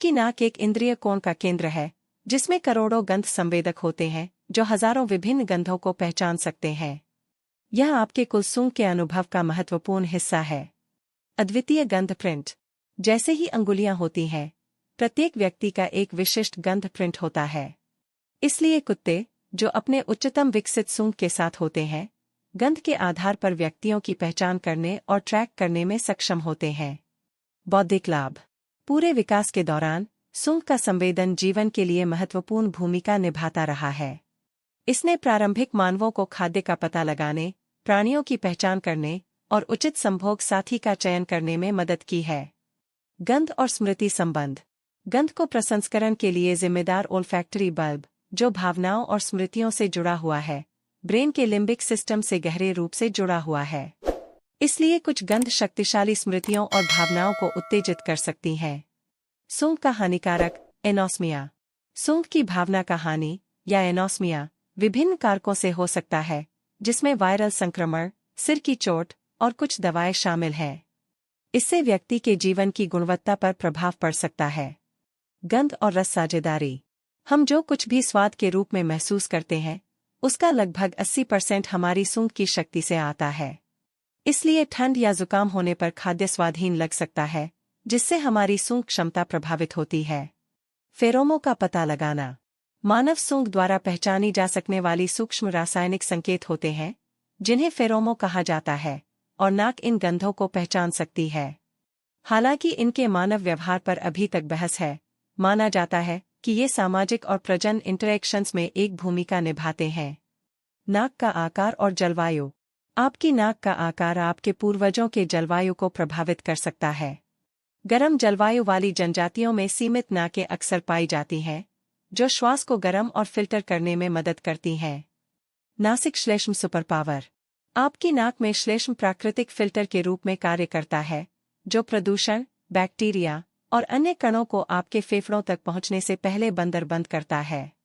कि नाक एक इंद्रिय कोण का केंद्र है, जिसमें करोड़ों गंध संवेदक होते हैं, जो हजारों विभिन्न गंधों को पहचान सकते हैं। यह आपके कुल सूंघ के अनुभव का महत्वपूर्ण हिस्सा है। अद्वितीय गंध प्रिंट। जैसे ही अंगुलियां होती हैं, प्रत्येक व्यक्ति का एक विशिष्ट गंध प्रिंट होता है। इसलिए कुत्ते, जो अपने उच्चतम विकसित सूंघ के साथ होते हैं, गंध के आधार पर व्यक्तियों की पहचान करने और ट्रैक करने में सक्षम होते हैं। बौद्धिक लाभ। पूरे विकास के दौरान सूंघ का संवेदन जीवन के लिए महत्वपूर्ण भूमिका निभाता रहा है। इसने प्रारंभिक मानवों को खाद्य का पता लगाने, प्राणियों की पहचान करने और उचित संभोग साथी का चयन करने में मदद की है। गंध और स्मृति संबंध। गंध को प्रसंस्करण के लिए जिम्मेदार ओल्फैक्टरी बल्ब, जो भावनाओं और स्मृतियों से जुड़ा हुआ है, ब्रेन के लिम्बिक सिस्टम से गहरे रूप से जुड़ा हुआ है। इसलिए कुछ गंध शक्तिशाली स्मृतियों और भावनाओं को उत्तेजित कर सकती हैं। सूंघ का हानिकारक। एनोस्मिया। सूंघ की भावना का हानि या एनोस्मिया विभिन्न कारकों से हो सकता है, जिसमें वायरल संक्रमण, सिर की चोट और कुछ दवाएं शामिल हैं। इससे व्यक्ति के जीवन की गुणवत्ता पर प्रभाव पड़ सकता है। गंध और रस साझेदारी। हम जो कुछ भी स्वाद के रूप में महसूस करते हैं, उसका लगभग 80% हमारी सूंघ की शक्ति से आता है। इसलिए ठंड या जुकाम होने पर खाद्य स्वादहीन लग सकता है, जिससे हमारी सूंघ क्षमता प्रभावित होती है। फेरोमों का पता लगाना। मानव सूंघ द्वारा पहचानी जा सकने वाली सूक्ष्म रासायनिक संकेत होते हैं, जिन्हें फेरोमों कहा जाता है, और नाक इन गंधों को पहचान सकती है। हालांकि इनके मानव व्यवहार पर अभी तक बहस है। माना जाता है कि ये सामाजिक और प्रजनन इंटरैक्शंस में एक भूमिका निभाते हैं। नाक का आकार और जलवायु। आपकी नाक का आकार आपके पूर्वजों के जलवायु को प्रभावित कर सकता है। गर्म जलवायु वाली जनजातियों में सीमित नाकें अक्सर पाई जाती हैं, जो श्वास को गर्म और फिल्टर करने में मदद करती हैं। नासिक श्लेष्म सुपरपावर। आपकी नाक में श्लेष्म प्राकृतिक फिल्टर के रूप में कार्य करता है, जो प्रदूषण, बैक्टीरिया और अन्य कणों को आपके फेफड़ों तक पहुंचने से पहले बंदरबंद करता है।